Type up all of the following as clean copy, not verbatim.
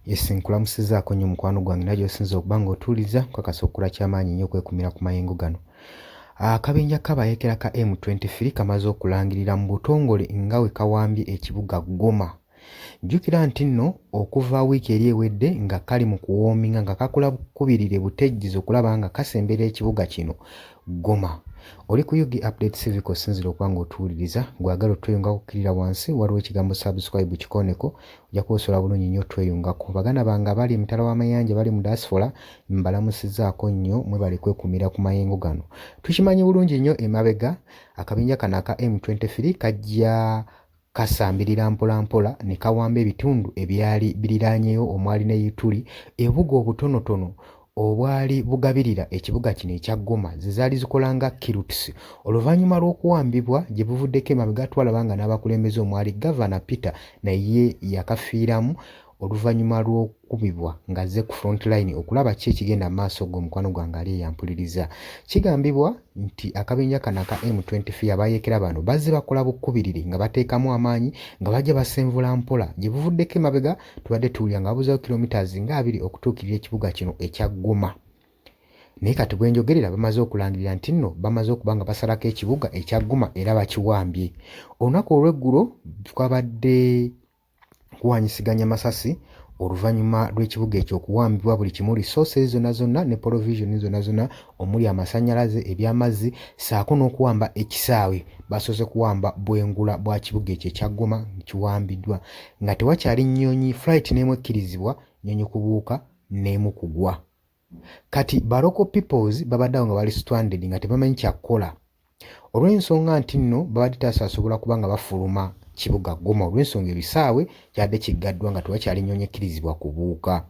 Yes, nkulamusizaako nnyo mukwano gwange naye osinza okuba ng'otuuliza kakasa okukula ky'amaanyi nnyo okwekumira ku mayengo gano. Akabenja k'abayeekera ka M23 kamaze okulangirira mu butongole nga we kawambye ekibuga Goma. Jjukira nti nno okuva wiiki eri ewedde nga kali mu kuwoominga nga kakola bukubirire butejjiza okulaba nga kasembera ekibuga kino Goma. Oli ku UG Update TV osinzira okuba ng'otuwuliriza gwagala otweyunga kukkirira wansi waliwo ekigambo subscribe kikoneko ojja kusobola bulungi nnyo tweyungako. Baganda bange abali emitala w'amayanja bali mu diaspora mbalamusizaako nnyo mwebale kwekumira ku mayengo gano. Tukimanyi bulungi nnyo emabega akabenja kano aka M23 kajja kasambirira mpola mpola ne kawamba ebitundu ebyali biriraanyeyo omwali ne Ituri ebuga obutonotono obwali bugabirira ekibuga kino ekya Goma zizaali zikola nga Kiruts. Oluvannyuma lw'okuwambibwa gye buvuddeko emabega twalaba nga n'abakulembeze omwali Gavana Peter naye yakafiiramu oluvannyuma lw'okubibwa ng'azze ku front line okulaba ki ekigenda mu maaso g'omukwano gwange ali eyampuliriza. Kigambibwa nti akabenja kano aka M23 abayeekera bano bazze bakola bukubirire nga bateekamu amaanyi nga bajja basenvula mpola gye buvuddeko emabega tubadde tuwulira nga babuzeewo kilometers nga 2 okutuukirira ekibuga kino ekya Goma. Naye kati bwe njogerera bamaze okulangirira nti nno bamaze okuba nga basalako ekibuga ekya Goma era bakiwambye. Olunaku olw'eggulo twabadde kuwanyisiganya masasi oluvannyuma lw'ekibuga ekyo okuwambibwa buli kimu resources zonna zonna ne provision zonna zonna omuli amasannyalaze ebyamazzi saako n'okuwamba ekisaawe basoose kuwamba bwengula bwa kibuga ekyo ekya Goma kiwambiddwa nga tewakyali nnyonyi flight n'emu ekkirizibwa nnyonyi kubuuka n'emu kugwa. Kati ba local peoples babadde awo nga bali stranded nga tebamanyi kyakukola olw'ensonga nti nno babadde tasasobola kuba nga bafuluma kibuga Goma olw'ensonga ebisaawe kyadde kiggaddwa nga tewakyali nnyonyi ekkirizibwa kubuuka.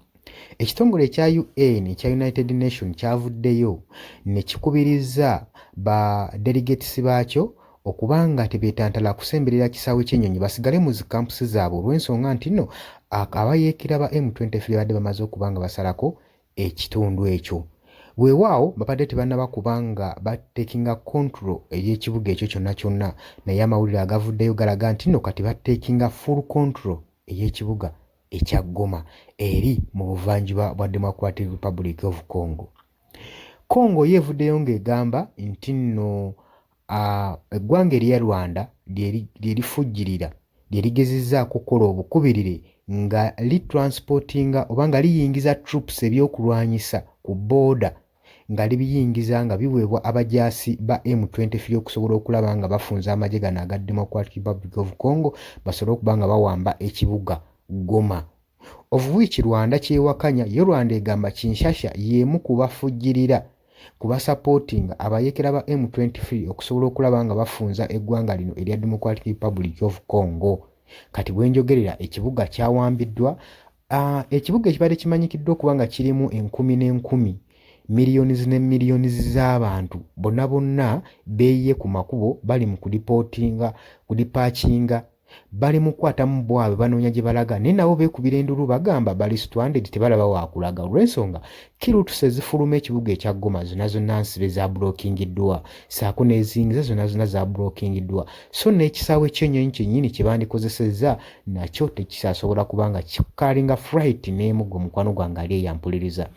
Ekitongole ekya UN ekya United Nations kyavuddeyo ne kikubiriza ba delegates baakyo okuba nga tebeetantala kusemberera kisaawe ky'ennyonyi basigale mu zikampusi zaabwe olw'ensonga nti nno abayeekera ba M23 badde bamaze okuba nga basalako ekitundu ekyo. Weewaawo babadde tebannaba kubanga batekinga control ey'ekibuga ekyo kyonna kyonna naye amawulire agavuddeyo galaga nti nno kati batekinga full control ey'ekibuga ekya Goma eri mu buvanjuba bwa Democratic Republic of Congo. Congo yeevuddeyo ng'egamba nti nno eggwanga erya Rwanda lyerifujjirira lyerigezezzaako okukola obukubirire nga litransportinga oba nga liyingiza troops ebyokulwanyisa ku booda nga libiyingiza nga biweebwa abajaasi ba M23 okusobola okulaba nga bafunza amagye gano aga Democratic Republic of Congo basobole okuba nga bawamba ekibuga Goma. Of which Rwanda kyewakanya ye Rwanda egamba Kinshasa y'emu kubafujjirira kuba supporting abayeekera ba M23 okusobola okulaba nga bafunza eggwanga lino erya Democratic Republic of Congo. Kati bwe njogerera ekibuga kyawambiddwa ekibuga ekibadde kimanyikiddwa okuba nga kirimu enkumi n'enkumi millions ne millions z'abantu bonna beeyiye ku makubo bali mu kudipakinga bali mu kukwatamu bwabwe banoonya gye balaga naye nabo beekubira endulu bagamba bali stranded tebalaba waakulaga olw'ensonga Kiruts ezifuluma ekibuga ekya Goma zonna zonna nsibe za blockingiddwa saako n'ezingiza zonna zonna za blockingiddwa so n'ekisaawe ky'ennyonyi kyennyini kye bandikozesezza nakyo tekisasobola kuba nga kikalinga flight n'emu gwe mukwano gwange ali eyampuliriza.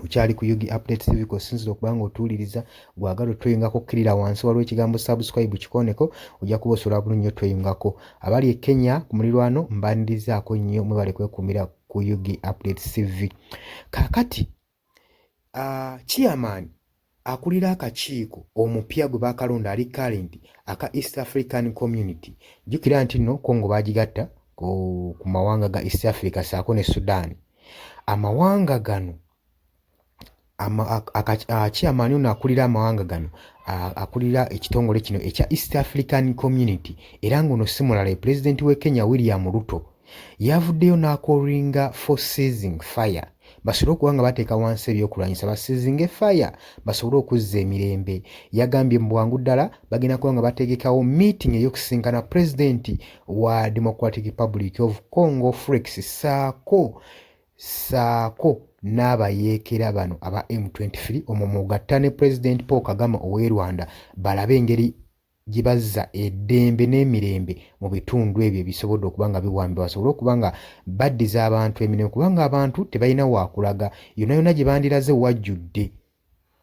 Ukyali ku UG Update TV osinzira okuba ng'otuwuliriza gwagala otweyungako okkirira wansi waliwo ekigambo subscribe kikoneko ojja kuba osobola bulungi nnyo tweyungako. Abali e Kenya ku mulirwano mbanirizaako nnyo mwebale kwekumira ku UG Update TV. Kaakati chairman akulira akakiiko omupya gwe baakalonda ali current aka East African Community jjukira nti nno Congo baagigatta ku mawanga ga East Africa saako ne Sudan. Amawanga gano chairman ono akulira amawanga gano akulira ekitongole kino ekya East African Community era ng'ono si mulala President w'e Kenya William Ruto yavuddeyo n'akolinga for seizing fire basobole okuba nga bateeka wansi ebyokulwanyisa basizinge fire basobole okuzza emirembe. Yagambye mu bwangu ddala bagenda kuba nga bategekawo meeting ey'okusinkana President wa Democratic Republic of Congo Felix saako n'abayeekera bano aba M23 omwo mugatta ne President Paul Kagame ow'e Rwanda balabe engeri gibazza eddembe n'emirembe mu bitundu ebyo ebisobodde okuba nga biwambibwa basobole okuba nga baddiza abantu emirimu kubanga abantu tebalina wakulaga yonna yonna gye bandiraze wajjudde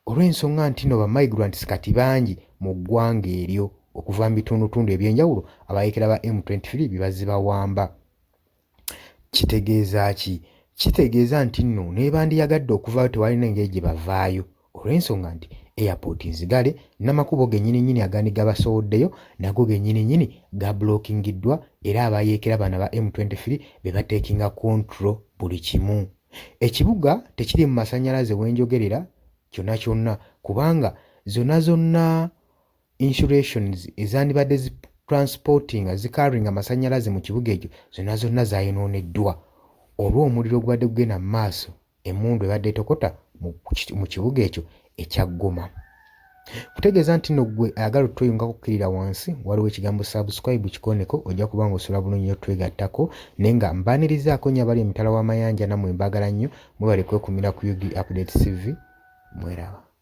olw'ensonga nti no bamigrants kati bangi mu ggwanga eryo okuva mu bitundutundu ebyenjawulo abayeekera ba M23 bibazze bawamba. Kitegeeza ki? Kitegeeza nti nno nebandiyagadde okuvaayo tewalina engeri gye bavaayo olw'ensonga nti airport nzigale n'amakubo gennyini agandi gabasowoddeyo nago gennyini gabulookingiddwa era abayeekera bano ba M23 be bateekinga control buli kimu. Ekibuga tekiri mu masannyalaze wenjogerera kyonna kubanga zonna insulations ezandibadde transporting zikaringa amasannyalaze mu kibuga ekyo zonna zayonooneddwa olw'omuliro ogubadde gugenda mu maaso emmundu ebadde etokota mu kibuga ekyo ekya Goma. Kutegeeza nti nno gwe ayagala otweyungako okukkirira wansi waliwo ekigambo subscribe kikoneko ojja kuba nga osula bulungi nnyo twegattako naye nga mbaanirizaako nnyo abali emitala w'amayanja nammwe mbaagala nnyo mwebale kwekumira ku UG Updates TV mweraba.